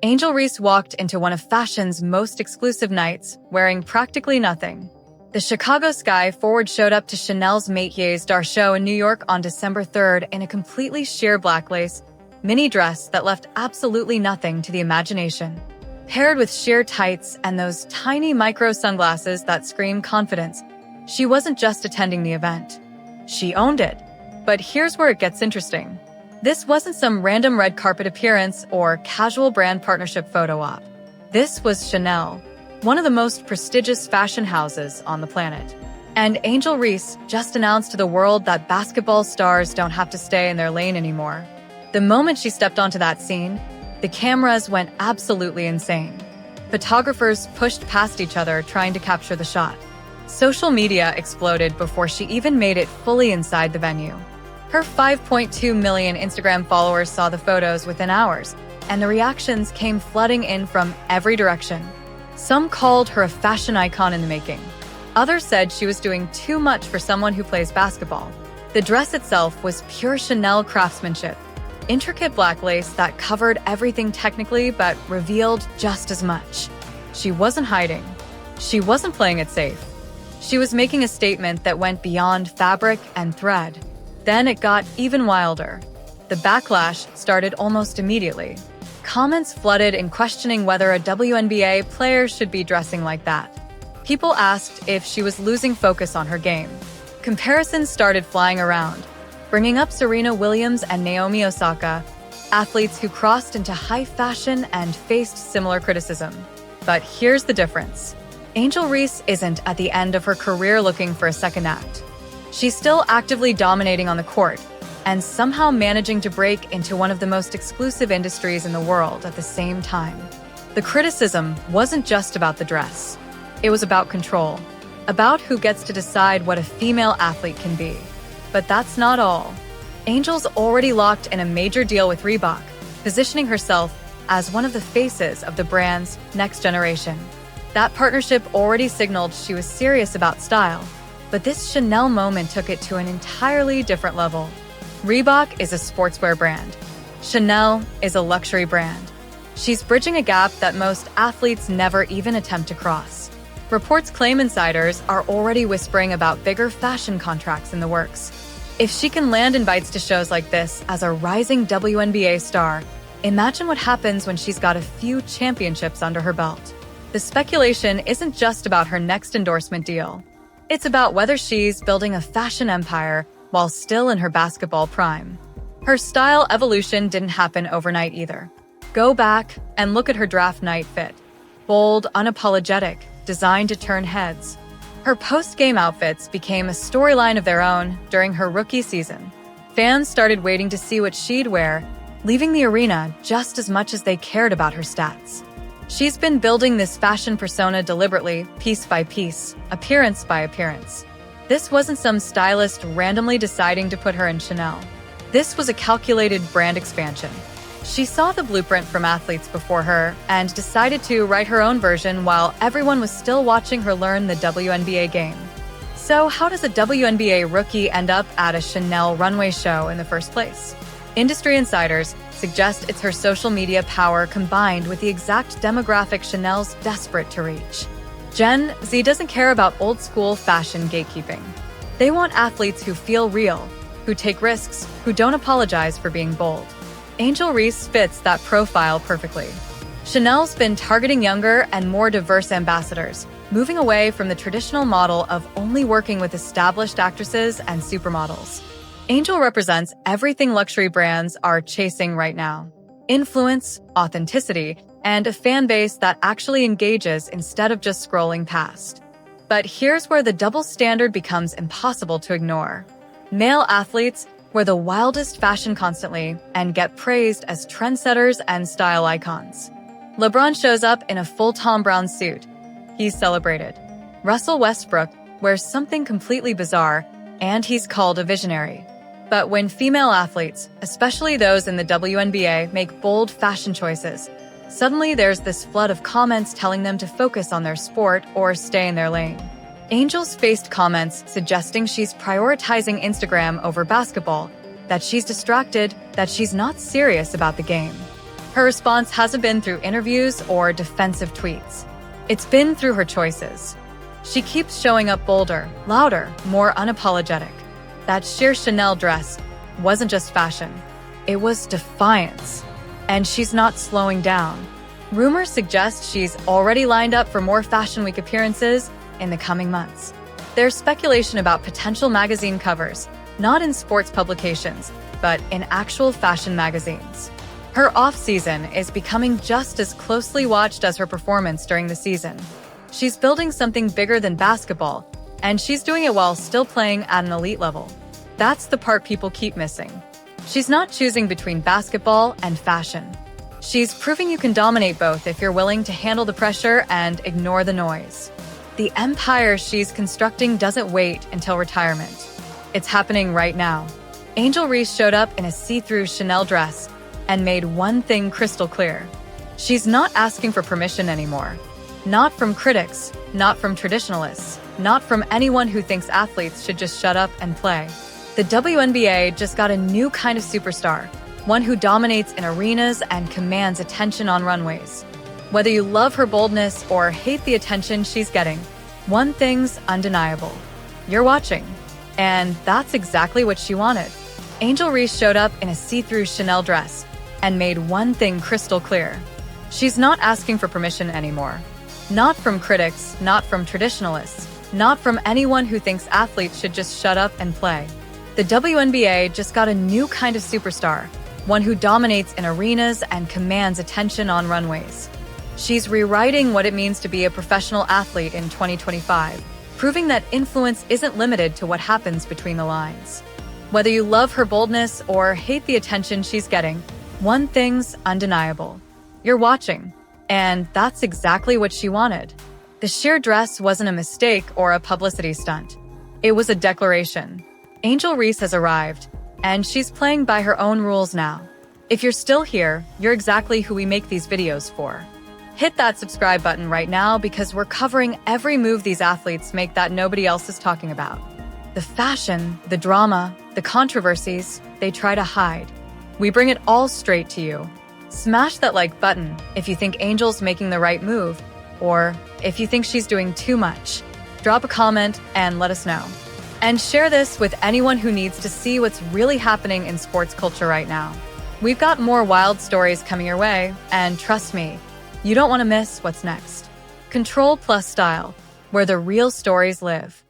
Angel Reese walked into one of fashion's most exclusive nights, wearing practically nothing. The Chicago Sky forward showed up to Chanel's Métiers d'Art show in New York on December 3rd in a completely sheer black lace mini dress that left absolutely nothing to the imagination. Paired with sheer tights and those tiny micro sunglasses that scream confidence, she wasn't just attending the event. She owned it. But here's where it gets interesting. This wasn't some random red carpet appearance or casual brand partnership photo op. This was Chanel, one of the most prestigious fashion houses on the planet. And Angel Reese just announced to the world that basketball stars don't have to stay in their lane anymore. The moment she stepped onto that scene, the cameras went absolutely insane. Photographers pushed past each other trying to capture the shot. Social media exploded before she even made it fully inside the venue. Her 5.2 million Instagram followers saw the photos within hours, and the reactions came flooding in from every direction. Some called her a fashion icon in the making. Others said she was doing too much for someone who plays basketball. The dress itself was pure Chanel craftsmanship. Intricate black lace that covered everything technically but revealed just as much. She wasn't hiding. She wasn't playing it safe. She was making a statement that went beyond fabric and thread. Then it got even wilder. The backlash started almost immediately. Comments flooded in questioning whether a WNBA player should be dressing like that. People asked if she was losing focus on her game. Comparisons started flying around, bringing up Serena Williams and Naomi Osaka, athletes who crossed into high fashion and faced similar criticism. But here's the difference. Angel Reese isn't at the end of her career looking for a second act. She's still actively dominating on the court and somehow managing to break into one of the most exclusive industries in the world at the same time. The criticism wasn't just about the dress. It was about control, about who gets to decide what a female athlete can be. But that's not all. Angel's already locked in a major deal with Reebok, positioning herself as one of the faces of the brand's next generation. That partnership already signaled she was serious about style, but this Chanel moment took it to an entirely different level. Reebok is a sportswear brand. Chanel is a luxury brand. She's bridging a gap that most athletes never even attempt to cross. Reports claim insiders are already whispering about bigger fashion contracts in the works. If she can land invites to shows like this as a rising WNBA star, imagine what happens when she's got a few championships under her belt. The speculation isn't just about her next endorsement deal. It's about whether she's building a fashion empire while still in her basketball prime. Her style evolution didn't happen overnight either. Go back and look at her draft night fit. Bold, unapologetic, designed to turn heads. Her post-game outfits became a storyline of their own during her rookie season. Fans started waiting to see what she'd wear, leaving the arena just as much as they cared about her stats. She's been building this fashion persona deliberately, piece by piece, appearance by appearance. This wasn't some stylist randomly deciding to put her in Chanel. This was a calculated brand expansion. She saw the blueprint from athletes before her and decided to write her own version while everyone was still watching her learn the WNBA game. So how does a WNBA rookie end up at a Chanel runway show in the first place? Industry insiders suggest it's her social media power combined with the exact demographic Chanel's desperate to reach. Gen Z doesn't care about old-school fashion gatekeeping. They want athletes who feel real, who take risks, who don't apologize for being bold. Angel Reese fits that profile perfectly. Chanel's been targeting younger and more diverse ambassadors, moving away from the traditional model of only working with established actresses and supermodels. Angel represents everything luxury brands are chasing right now: influence, authenticity, and a fan base that actually engages instead of just scrolling past. But here's where the double standard becomes impossible to ignore. Male athletes wear the wildest fashion constantly and get praised as trendsetters and style icons. LeBron shows up in a full Tom Brown suit. He's celebrated. Russell Westbrook wears something completely bizarre, and he's called a visionary. But when female athletes, especially those in the WNBA, make bold fashion choices, suddenly there's this flood of comments telling them to focus on their sport or stay in their lane. Angel's faced comments suggesting she's prioritizing Instagram over basketball, that she's distracted, that she's not serious about the game. Her response hasn't been through interviews or defensive tweets. It's been through her choices. She keeps showing up bolder, louder, more unapologetic. That sheer Chanel dress wasn't just fashion. It was defiance. And she's not slowing down. Rumors suggest she's already lined up for more Fashion Week appearances in the coming months. There's speculation about potential magazine covers, not in sports publications, but in actual fashion magazines. Her off-season is becoming just as closely watched as her performance during the season. She's building something bigger than basketball, and she's doing it while still playing at an elite level. That's the part people keep missing. She's not choosing between basketball and fashion. She's proving you can dominate both if you're willing to handle the pressure and ignore the noise. The empire she's constructing doesn't wait until retirement. It's happening right now. Angel Reese showed up in a see-through Chanel dress and made one thing crystal clear. She's not asking for permission anymore. Not from critics, not from traditionalists, not from anyone who thinks athletes should just shut up and play. The WNBA just got a new kind of superstar, one who dominates in arenas and commands attention on runways. Whether you love her boldness or hate the attention she's getting, one thing's undeniable. You're watching. And that's exactly what she wanted. Angel Reese showed up in a see-through Chanel dress and made one thing crystal clear. She's not asking for permission anymore. Not from critics, not from traditionalists, not from anyone who thinks athletes should just shut up and play. The WNBA just got a new kind of superstar, one who dominates in arenas and commands attention on runways. She's rewriting what it means to be a professional athlete in 2025, proving that influence isn't limited to what happens between the lines. Whether you love her boldness or hate the attention she's getting, one thing's undeniable. You're watching. And that's exactly what she wanted. The sheer dress wasn't a mistake or a publicity stunt. It was a declaration. Angel Reese has arrived, and she's playing by her own rules now. If you're still here, you're exactly who we make these videos for. Hit that subscribe button right now because we're covering every move these athletes make that nobody else is talking about. The fashion, the drama, the controversies, they try to hide. We bring it all straight to you. Smash that like button if you think Angel's making the right move, or if you think she's doing too much. Drop a comment and let us know. And share this with anyone who needs to see what's really happening in sports culture right now. We've got more wild stories coming your way, and trust me, you don't want to miss what's next. Ctrl+ Style, where the real stories live.